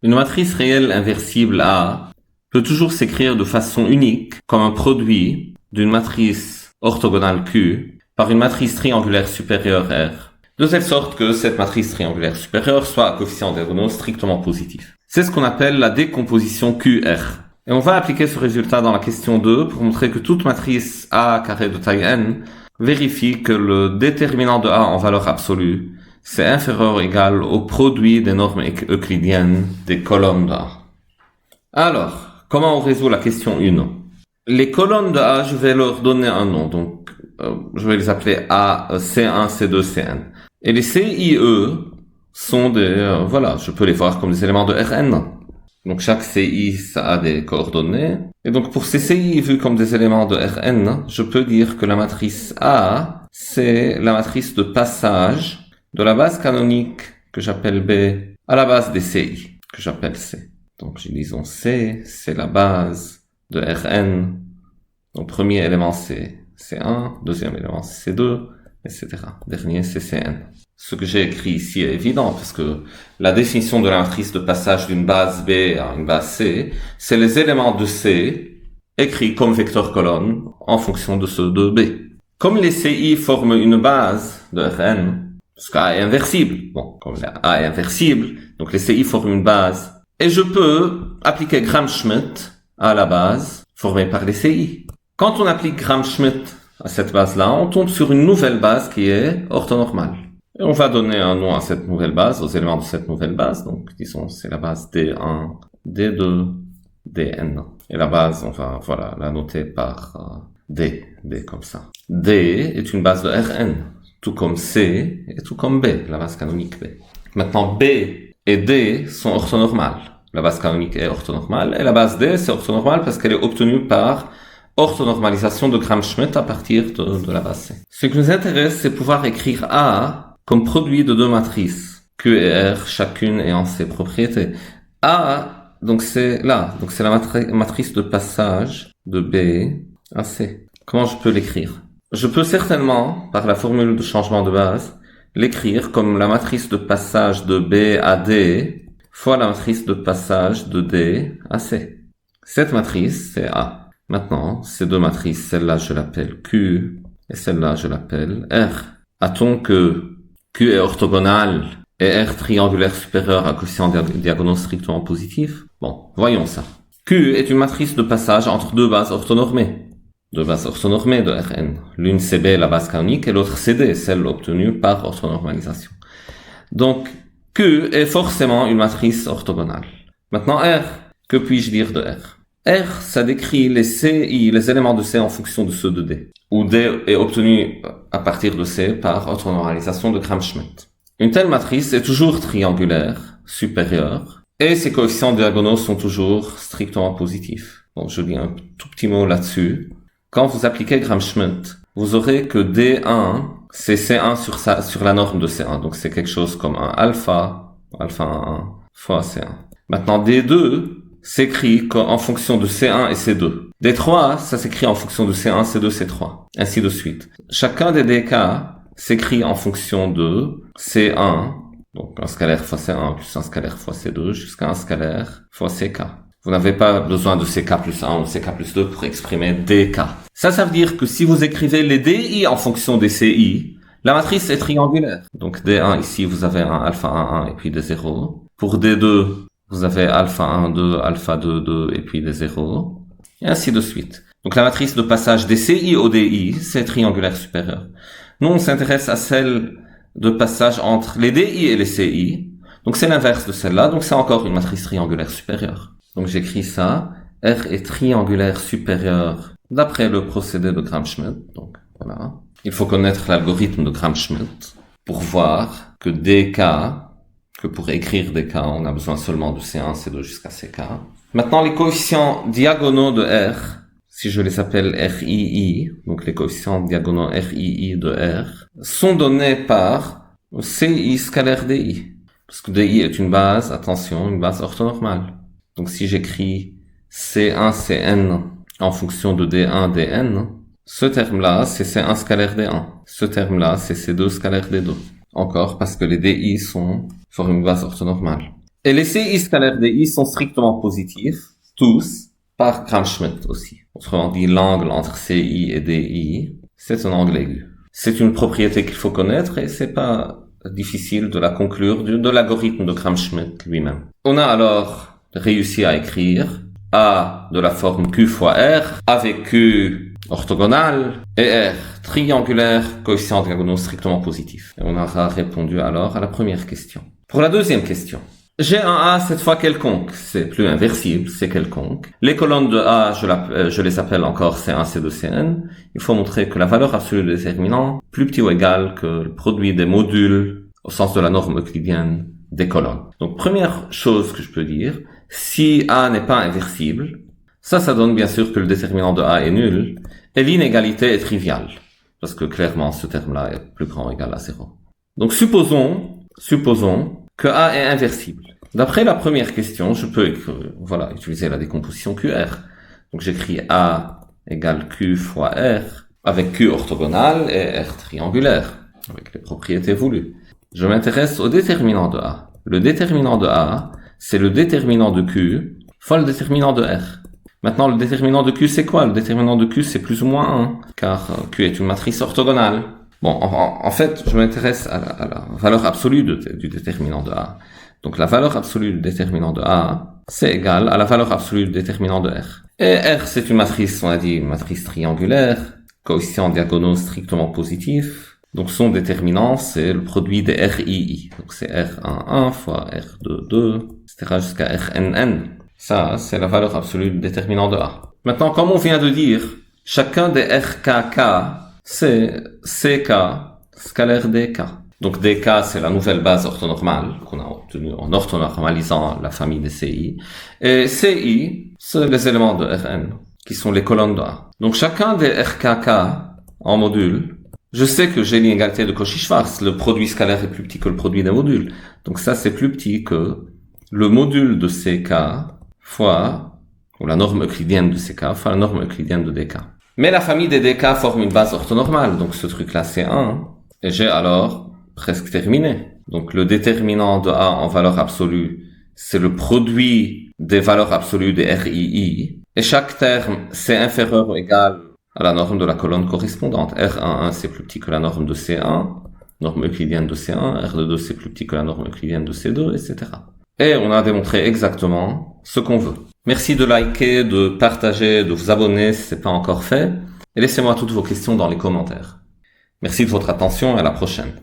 Une matrice réelle inversible A peut toujours s'écrire de façon unique comme un produit d'une matrice orthogonale Q par une matrice triangulaire supérieure R, de telle sorte que cette matrice triangulaire supérieure soit à coefficient diagonaux strictement positif. C'est ce qu'on appelle la décomposition QR. Et on va appliquer ce résultat dans la question 2 pour montrer que toute matrice A carré de taille n vérifie que le déterminant de A en valeur absolue c'est inférieur ou égal au produit des normes euclidiennes des colonnes de A. Alors, comment on résout la question 1? Les colonnes de A, je vais leur donner un nom, donc je vais les appeler A, C1, C2, Cn. Et les CIE sont des, voilà, je peux les voir comme des éléments de Rn. Donc chaque CI, ça a des coordonnées. Et donc pour ces CI vus comme des éléments de Rn, je peux dire que la matrice A, c'est la matrice de passage de la base canonique que j'appelle B à la base des CI que j'appelle C. Donc disons C, c'est la base de Rn. Donc premier élément c'est C1, deuxième élément c'est C2, etc. Dernier c'est Cn. Ce que j'ai écrit ici est évident parce que la définition de la matrice de passage d'une base B à une base C, c'est les éléments de C écrits comme vecteur colonne en fonction de ceux de B. Comme les CI forment une base de Rn, parce qu'A est inversible. Bon, comme A est inversible, donc les CI forment une base. Et je peux appliquer Gram-Schmidt à la base formée par les CI. Quand on applique Gram-Schmidt à cette base-là, on tombe sur une nouvelle base qui est orthonormale. Et on va donner un nom à cette nouvelle base, aux éléments de cette nouvelle base. Donc, disons, c'est la base D1, D2, Dn. Et la base, on va, voilà, la noter par D comme ça. D est une base de Rn. Tout comme C et tout comme B, la base canonique B. Maintenant, B et D sont orthonormales. La base canonique est orthonormale et la base D, c'est orthonormale parce qu'elle est obtenue par orthonormalisation de Gram-Schmidt à partir de la base C. Ce qui nous intéresse, c'est pouvoir écrire A comme produit de deux matrices, Q et R, chacune ayant ses propriétés. A, donc c'est là, donc c'est la matrice de passage de B à C. Comment je peux l'écrire? Je peux certainement, par la formule de changement de base, l'écrire comme la matrice de passage de B à D fois la matrice de passage de D à C. Cette matrice, c'est A. Maintenant, ces deux matrices, celle-là je l'appelle Q et celle-là je l'appelle R. A-t-on que Q est orthogonale et R triangulaire supérieur à coefficient diagonaux strictement positif? Bon, voyons ça. Q est une matrice de passage entre deux bases orthonormées. Deux bases orthonormées de Rn. L'une c'est B, la base canonique, et l'autre c'est D, celle obtenue par orthonormalisation. Donc, Q est forcément une matrice orthogonale. Maintenant, R, que puis-je dire de R? R, ça décrit les CI, les éléments de C en fonction de ceux de D, où D est obtenu à partir de C par orthonormalisation de Gram-Schmidt. Une telle matrice est toujours triangulaire, supérieure, et ses coefficients diagonaux sont toujours strictement positifs. Bon, je dis un tout petit mot là-dessus. Quand vous appliquez Gram-Schmidt, vous aurez que D1, c'est C1 sur la norme de C1. Donc c'est quelque chose comme un alpha 1 fois C1. Maintenant D2 s'écrit en fonction de C1 et C2. D3, ça s'écrit en fonction de C1, C2, C3. Ainsi de suite. Chacun des DK s'écrit en fonction de C1, donc un scalaire fois C1 plus un scalaire fois C2 jusqu'à un scalaire fois CK. Vous n'avez pas besoin de CK plus 1 ou CK plus 2 pour exprimer DK. Ça veut dire que si vous écrivez les DI en fonction des CI, la matrice est triangulaire. Donc D1 ici, vous avez un alpha 1, 1 et puis des 0. Pour D2, vous avez alpha 1, 2, alpha 2, 2 et puis des 0. Et ainsi de suite. Donc la matrice de passage des CI au DI, c'est triangulaire supérieur. Nous, on s'intéresse à celle de passage entre les DI et les CI. Donc c'est l'inverse de celle-là, donc c'est encore une matrice triangulaire supérieure. Donc j'écris ça, R est triangulaire supérieur d'après le procédé de Gram-Schmidt. Donc voilà. Il faut connaître l'algorithme de Gram-Schmidt pour voir que DK, que pour écrire DK, on a besoin seulement de C1, C2 jusqu'à CK. Maintenant, les coefficients diagonaux de R, si je les appelle RII, donc les coefficients diagonaux RII de R, sont donnés par CI scalaire DI. Parce que DI est une base, attention, une base orthonormale. Donc si j'écris C1, Cn en fonction de D1, Dn, ce terme-là, c'est C1 scalaire D1. Ce terme-là, c'est C2 scalaire D2. Encore parce que les DI forment une base orthonormale. Et les CI scalaires des I sont strictement positifs, tous, par Gram-Schmidt aussi. Autrement dit, l'angle entre CI et DI, c'est un angle aigu. C'est une propriété qu'il faut connaître et c'est pas difficile de la conclure de l'algorithme de Gram-Schmidt lui-même. On a alors réussi à écrire A de la forme Q fois R avec Q orthogonal et R triangulaire, coefficient diagonaux strictement positif. Et on aura répondu alors à la première question. Pour la deuxième question. J'ai un A cette fois quelconque, c'est plus inversible, c'est quelconque. Les colonnes de A, je les appelle encore C1, C2, Cn. Il faut montrer que la valeur absolue du déterminant est plus petit ou égal que le produit des modules au sens de la norme euclidienne des colonnes. Donc première chose que je peux dire, si A n'est pas inversible, ça donne bien sûr que le déterminant de A est nul et l'inégalité est triviale. Parce que clairement ce terme-là est plus grand ou égal à 0. Donc supposons que A est inversible. D'après la première question, je peux utiliser la décomposition QR. Donc j'écris A égale Q fois R avec Q orthogonal et R triangulaire, avec les propriétés voulues. Je m'intéresse au déterminant de A. Le déterminant de A, c'est le déterminant de Q fois le déterminant de R. Maintenant, le déterminant de Q, c'est quoi? Le déterminant de Q, c'est plus ou moins 1, car Q est une matrice orthogonale. Bon, en fait, je m'intéresse à la valeur absolue du déterminant de A. Donc, la valeur absolue du déterminant de A, c'est égal à la valeur absolue du déterminant de R. Et R, c'est une matrice, on a dit, une matrice triangulaire, coefficient diagonaux strictement positif. Donc, son déterminant, c'est le produit des RII. Donc, c'est R11 fois R22, etc. jusqu'à RNN. Ça, c'est la valeur absolue du déterminant de A. Maintenant, comme on vient de dire, chacun des RKK, c'est CK scalaire DK. Donc DK, c'est la nouvelle base orthonormale qu'on a obtenue en orthonormalisant la famille des CI. Et CI, c'est les éléments de Rn, qui sont les colonnes de A. Donc chacun des RKK en module, je sais que j'ai l'inégalité de Cauchy-Schwarz. Le produit scalaire est plus petit que le produit des modules. Donc ça, c'est plus petit que le module de CK fois, ou la norme euclidienne de CK fois la norme euclidienne de DK. Mais la famille des DK forme une base orthonormale, donc ce truc-là c'est 1, et j'ai alors presque terminé. Donc le déterminant de A en valeur absolue, c'est le produit des valeurs absolues des RII, et chaque terme c'est inférieur ou égal à la norme de la colonne correspondante. R11 c'est plus petit que la norme de C1, norme euclidienne de C1, R22 c'est plus petit que la norme euclidienne de C2, etc. Et on a démontré exactement ce qu'on veut. Merci de liker, de partager, de vous abonner si ce n'est pas encore fait. Et laissez-moi toutes vos questions dans les commentaires. Merci de votre attention et à la prochaine.